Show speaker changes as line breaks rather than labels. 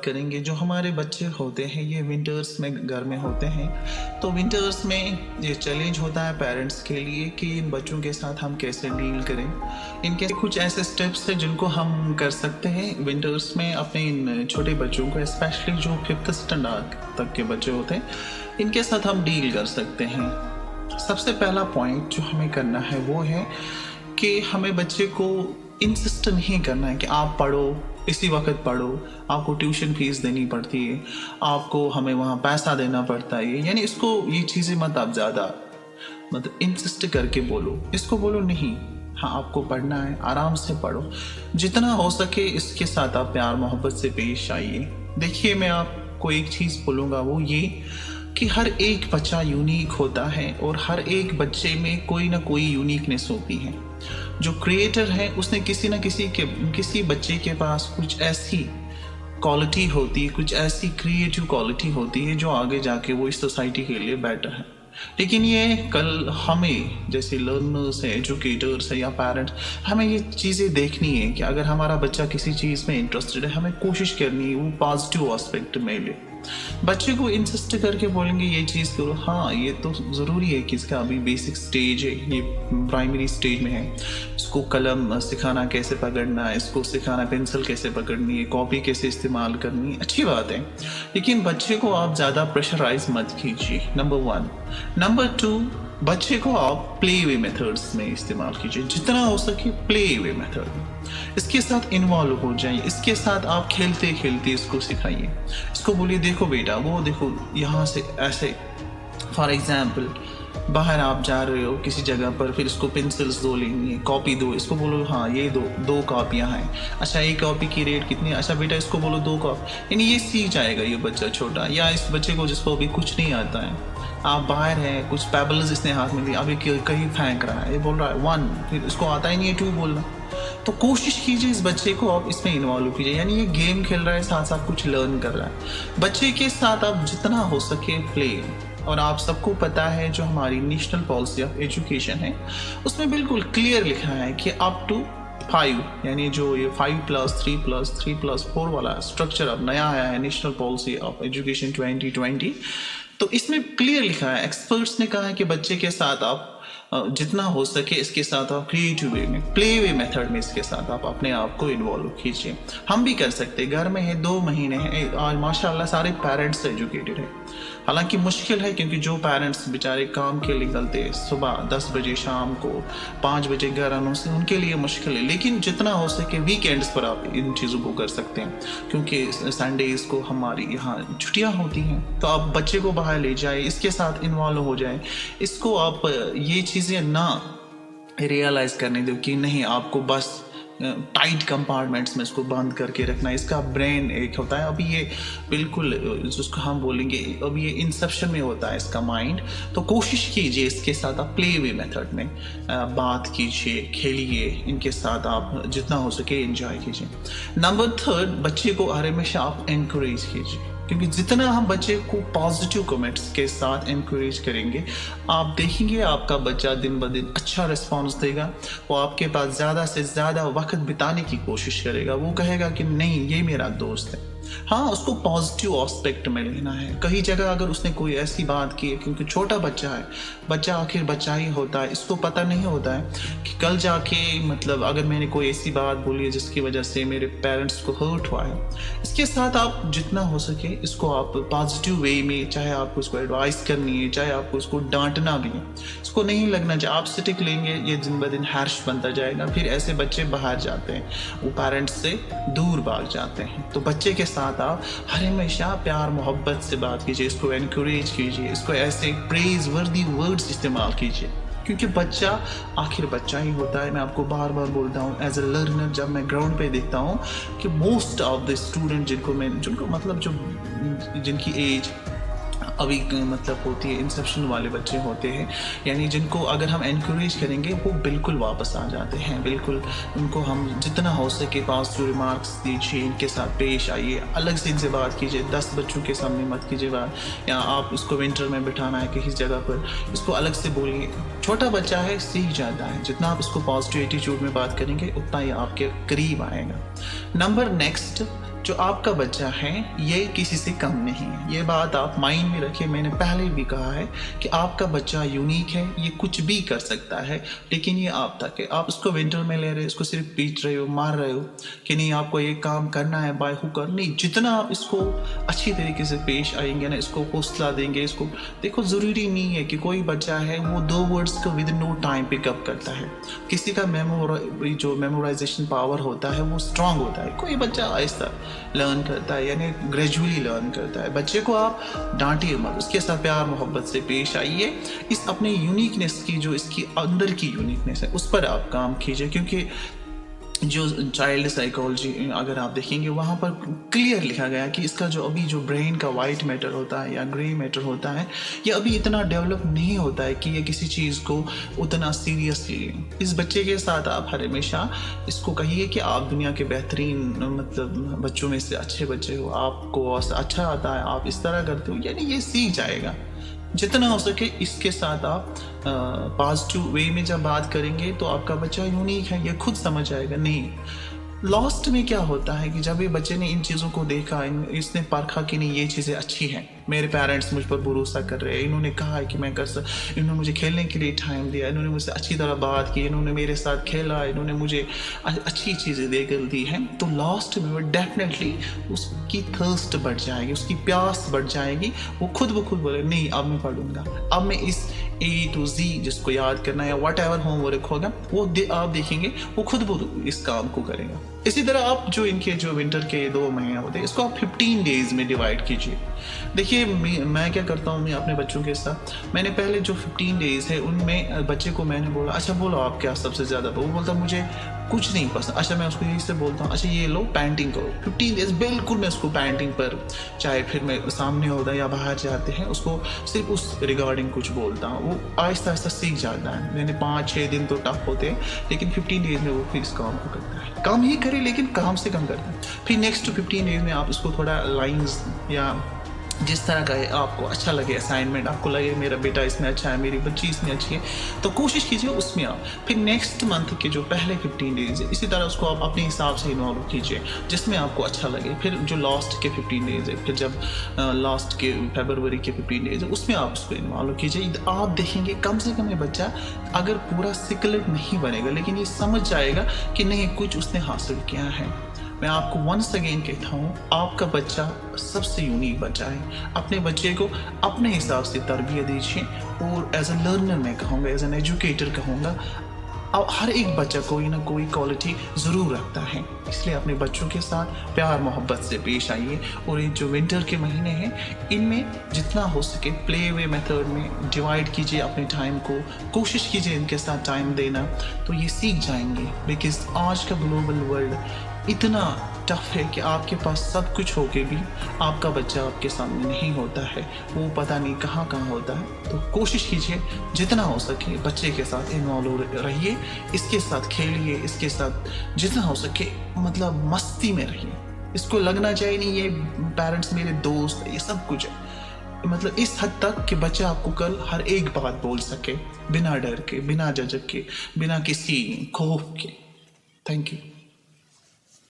बात करेंगे, जो हमारे बच्चे होते हैं ये विंटर्स में घर में होते हैं, तो विंटर्स में ये चैलेंज होता है पेरेंट्स के लिए कि इन बच्चों के साथ हम कैसे डील करें। इनके कुछ ऐसे स्टेप्स हैं जिनको हम कर सकते हैं विंटर्स में अपने इन छोटे बच्चों को, स्पेशली जो 5th स्टैंडर्ड तक के बच्चे होते हैं, इनके साथ हम डील कर सकते हैं। सबसे पहला पॉइंट जो हमें करना है वो है कि हमें बच्चे को इंसिस्ट नहीं करना है कि आप पढ़ो, इसी वक्त पढ़ो, आपको ट्यूशन फीस देनी पड़ती है, आपको हमें वहाँ पैसा देना पड़ता है, यानी इसको ये चीज़ें मत आप ज़्यादा मतलब इंसिस्ट करके बोलो। इसको बोलो नहीं, हाँ आपको पढ़ना है, आराम से पढ़ो, जितना हो सके इसके साथ आप प्यार मोहब्बत से पेश आइए। देखिए मैं आपको एक चीज़ बोलूँगा वो ये कि हर एक बच्चा यूनिक होता है और हर एक बच्चे में कोई ना कोई यूनिकनेस होती है। जो क्रिएटर है उसने किसी बच्चे के पास कुछ ऐसी क्वालिटी होती है, कुछ ऐसी क्रिएटिव क्वालिटी होती है जो आगे जाके वो इस सोसाइटी के लिए बेटर है। लेकिन ये कल हमें जैसे लर्नर्स है, एजुकेटर्स है या पेरेंट्स, हमें ये चीज़ें देखनी है कि अगर हमारा बच्चा किसी चीज़ में इंटरेस्टेड है, हमें कोशिश करनी है वो पॉजिटिव एस्पेक्ट में ले। बच्चे को इंसिस्ट करके बोलेंगे ये चीज़ करो, हाँ ये तो ज़रूरी है कि इसका अभी बेसिक स्टेज है, ये प्राइमरी स्टेज में है, इसको कलम सिखाना कैसे पकड़ना है, इसको सिखाना पेंसिल कैसे पकड़नी है, कॉपी कैसे इस्तेमाल करनी है, अच्छी बात है। लेकिन बच्चे को आप ज़्यादा प्रेशराइज मत कीजिए, नंबर 1। नंबर 2, बच्चे को आप प्ले वे मेथड्स में इस्तेमाल कीजिए, जितना हो सके प्ले वे मेथड। इसके साथ इन्वॉल्व हो जाइए, इसके साथ आप खेलते खेलते इसको सिखाइए। इसको बोलिए देखो बेटा, वो देखो यहाँ से ऐसे, फॉर एग्जाम्पल बाहर आप जा रहे हो किसी जगह पर, फिर इसको पेंसिल्स दो लेनी है, कॉपी दो, इसको बोलो हाँ ये दो कॉपियाँ हैं, अच्छा एक कॉपी की रेट कितनी, अच्छा बेटा इसको बोलो 2 कॉपी, यानी ये सीख जाएगा ये बच्चा छोटा। या इस बच्चे को जिसको अभी कुछ नहीं आता है, आप बाहर हैं, कुछ पेबल्स इसने हाथ में दी, अभी कहीं फेंक रहा है, ये बोल रहा है 1, फिर इसको आता ही नहीं है 2 बोलना। तो कोशिश कीजिए इस बच्चे को आप इसमें इन्वॉल्व कीजिए, यानी ये गेम खेल रहा है साथ साथ कुछ लर्न कर रहा है। बच्चे के साथ आप जितना हो सके प्ले। और आप सबको पता है जो हमारी नेशनल पॉलिसी ऑफ एजुकेशन है उसमें बिल्कुल क्लियर लिखा है कि अप टू 5, यानी जो ये 5+3+3+4 वाला स्ट्रक्चर अब नया आया है, नेशनल पॉलिसी ऑफ एजुकेशन 2020, तो इसमें क्लियर लिखा है, एक्सपर्ट्स ने कहा है कि बच्चे के साथ आप जितना हो सके इसके साथ आप क्रिएटिव वे में, प्ले वे मेथड में इसके साथ आप अपने आप को इन्वॉल्व कीजिए। हम भी कर सकते हैं, घर में है 2 महीने हैं और माशाल्लाह सारे पेरेंट्स एजुकेटेड है। हालांकि मुश्किल है क्योंकि जो पेरेंट्स बेचारे काम के लिए निकलते हैं सुबह 10 बजे, शाम को 5 बजे घर आने से, उनके लिए मुश्किल है। लेकिन जितना हो सके वीकेंड्स पर आप इन चीज़ों को कर सकते हैं, क्योंकि संडेज़ को हमारी यहाँ छुट्टियाँ होती हैं, तो आप बच्चे को बाहर ले जाए, इसके साथ इन्वॉल्व हो जाए, इसको आप ये चीज़ें ना रियलाइज़ करने दो कि नहीं आपको बस टाइट कंपार्टमेंट्स में इसको बंद करके रखना है। इसका ब्रेन एक होता है अभी ये बिल्कुल जिसको हम बोलेंगे अभी ये इंसेप्शन में होता है इसका माइंड। तो कोशिश कीजिए इसके साथ आप प्ले वे मेथड में बात कीजिए, खेलिए, इनके साथ आप जितना हो सके एंजॉय कीजिए। नंबर 3, बच्चे को हमेशा आप एनकरेज कीजिए, क्योंकि जितना हम बच्चे को पॉजिटिव कमेंट्स के साथ इनकरेज करेंगे, आप देखेंगे आपका बच्चा दिन ब दिन अच्छा रिस्पांस देगा, वो आपके पास ज़्यादा से ज़्यादा वक्त बिताने की कोशिश करेगा, वो कहेगा कि नहीं ये मेरा दोस्त है। हाँ, उसको पॉजिटिव एस्पेक्ट में लेना है। कई जगह अगर उसने कोई ऐसी बात की है, क्योंकि छोटा बच्चा है, बच्चा आखिर बच्चा ही होता है, इसको पता नहीं होता है कि कल जाके मतलब अगर मैंने कोई ऐसी बात बोली है जिसकी वजह से मेरे पेरेंट्स को हर्ट हुआ है, इसके साथ आप जितना हो सके इसको आप पॉजिटिव वे में, चाहे आपको उसको एडवाइस करनी है, चाहे आपको उसको डांटना भी है, इसको नहीं लगना चाहिए आप स्टिक लेंगे ये दिन ब दिन हैर्श बनता जाएगा, फिर ऐसे बच्चे बाहर जाते हैं, वो पेरेंट्स से दूर भाग जाते हैं। तो बच्चे के साथ आप हर हमेशा प्यार मोहब्बत से बात कीजिए, इसको एनकरेज कीजिए, इसको ऐसे प्रेज वर्दी वर्ड्स इस्तेमाल कीजिए, क्योंकि बच्चा आखिर बच्चा ही होता है। मैं आपको बार बार बोलता हूँ एज ए लर्नर, जब मैं ग्राउंड पे देखता हूँ कि मोस्ट ऑफ द स्टूडेंट जिनको मतलब जो जिनकी एज अभी मतलब होती है, इंसेप्शन वाले बच्चे होते हैं, यानी जिनको अगर हम एनकरेज करेंगे वो बिल्कुल वापस आ जाते हैं। बिल्कुल उनको हम जितना हो सके पॉजिटिव रिमार्क्स दीजिए, इनके साथ पेश आइए, अलग से इनसे बात कीजिए, 10 बच्चों के सामने मत कीजिए बात, या आप उसको विंटर में बिठाना है किसी जगह पर, इसको अलग से बोलिए। छोटा बच्चा है, सीख जाता है, जितना आप उसको पॉजिटिव एटीट्यूड में बात करेंगे उतना ही आपके करीब आएगा। नंबर नेक्स्ट जो आपका बच्चा है ये किसी से कम नहीं है। ये बात आप माइंड में रखिए। मैंने पहले भी कहा है कि आपका बच्चा यूनिक है, ये कुछ भी कर सकता है, लेकिन ये आप तक है। आप उसको विंटर में ले रहे हो, इसको सिर्फ पीट रहे हो, मार रहे हो कि नहीं आपको ये काम करना है बाय हुक। नहीं, जितना आप इसको अच्छी तरीके से पेश आएंगे ना, इसको हौसला देंगे, इसको देखो ज़रूरी नहीं है कि कोई बच्चा है वो 2 वर्ड्स को विद नो टाइम पिकअप करता है। किसी का जो मेमोराइजेशन पावर होता है वो स्ट्रांग होता है, कोई बच्चा आहिस्ता लर्न करता है, यानी ग्रेजुअली लर्न करता है। बच्चे को आप डांटिए मत, उसके साथ प्यार मोहब्बत से पेश आइए। इस अपने यूनिकनेस की, जो इसकी अंदर की यूनिकनेस है, उस पर आप काम कीजिए। क्योंकि जो चाइल्ड साइकोलॉजी अगर आप देखेंगे वहाँ पर क्लियर लिखा गया कि इसका जो अभी जो ब्रेन का वाइट मैटर होता है या ग्रे मैटर होता है, ये अभी इतना डेवलप नहीं होता है कि ये किसी चीज़ को उतना सीरियसली लें। इस बच्चे के साथ आप हर हमेशा इसको कहिए कि आप दुनिया के बेहतरीन मतलब बच्चों में से अच्छे बच्चे हो, आपको अच्छा आता है, आप इस तरह करते हो, यानी ये सीख जाएगा। जितना हो सके इसके साथ आप पॉजिटिव वे में जब बात करेंगे तो आपका बच्चा यूनिक है, ये खुद समझ आएगा। नहीं, लास्ट में क्या होता है कि जब ये बच्चे ने इन चीज़ों को देखा, इसने परखा कि नहीं ये चीज़ें अच्छी हैं, मेरे पेरेंट्स मुझ पर भरोसा कर रहे हैं, इन्होंने कहा है कि मैं इन्होंने मुझे खेलने के लिए टाइम दिया, इन्होंने मुझसे अच्छी तरह बात की, इन्होंने मेरे साथ खेला, इन्होंने मुझे अच्छी चीज़ें देकर दी हैं, तो लास्ट में वो डेफिनेटली उसकी थर्स्ट बढ़ जाएगी, उसकी प्यास बढ़ जाएगी। वो खुद ब खुद बोले नहीं अब मैं पढ़ूंगा, अब मैं इस A to Z जिसको याद करना है या वट एवर होमवर्क होगा वो आप देखेंगे वो खुद ब इस काम को करेगा। इसी तरह आप जो इनके जो विंटर के 2 महीने होते हैं इसको आप 15 डेज में डिवाइड कीजिए। देखिए मैं क्या करता हूँ, मैं अपने बच्चों के साथ, मैंने पहले जो 15 डेज है उनमें बच्चे को मैंने बोला अच्छा बोलो आप क्या सबसे ज़्यादा, वो बोलता मुझे कुछ नहीं पसंद। अच्छा मैं उसको यही से बोलता हूँ अच्छा ये लो पेंटिंग करो। 15 डेज बिल्कुल मैं उसको पेंटिंग पर, चाहे फिर मैं सामने होता या बाहर जाते हैं, उसको सिर्फ उस रिगार्डिंग कुछ बोलता हूँ, वो आहिस्ता आहिस्ता सीख जाता है। मैंने 5-6 दिन तो टफ होते हैं, लेकिन 15 डेज में वो फिर इस काम को करता है। काम ही करे लेकिन काम से कम करता है। फिर नेक्स्ट 15 डेज में आप इसको थोड़ा लाइन्स या जिस तरह का है आपको अच्छा लगे असाइनमेंट, आपको लगे मेरा बेटा इसमें अच्छा है, मेरी बच्ची इसमें अच्छी है, तो कोशिश कीजिए उसमें आप। फिर नेक्स्ट मंथ के जो पहले 15 डेज है इसी तरह उसको आप अपने हिसाब से इन्वॉल्व कीजिए जिसमें आपको अच्छा लगे। फिर जो लास्ट के 15 डेज है, फिर जब लास्ट के फरवरी के 15 डेज है उसमें आप उसको इन्वॉल्व कीजिए। आप देखेंगे कम से कम ये बच्चा अगर पूरा सिकलेट नहीं बनेगा लेकिन ये समझ जाएगा कि नहीं कुछ उसने हासिल किया है। मैं आपको वंस अगेन कहता हूँ आपका बच्चा सबसे यूनिक बच्चा है। अपने बच्चे को अपने हिसाब से तरबियत दीजिए और एज अ लर्नर मैं कहूँगा, एज एन एजुकेटर कहूँगा, अब हर एक बच्चा कोई ना कोई क्वालिटी ज़रूर रखता है, इसलिए अपने बच्चों के साथ प्यार मोहब्बत से पेश आइए। और ये जो विंटर के महीने हैं इनमें जितना हो सके प्ले वे मेथड में डिवाइड कीजिए अपने टाइम को, कोशिश कीजिए इनके साथ टाइम देना, तो ये सीख जाएंगे। बिकॉज आज का ग्लोबल वर्ल्ड इतना टफ है कि आपके पास सब कुछ हो के भी आपका बच्चा आपके सामने नहीं होता है, वो पता नहीं कहाँ होता है। तो कोशिश कीजिए जितना हो सके बच्चे के साथ इन्वॉल्व रहिए, इसके साथ खेलिए, इसके साथ जितना हो सके मतलब मस्ती में रहिए। इसको लगना चाहिए नहीं ये पेरेंट्स मेरे दोस्त, ये सब कुछ है, मतलब इस हद तक कि बच्चा आपको कल हर एक बात बोल सके बिना डर के, बिना झिझक के, बिना किसी खौफ के। Thank you.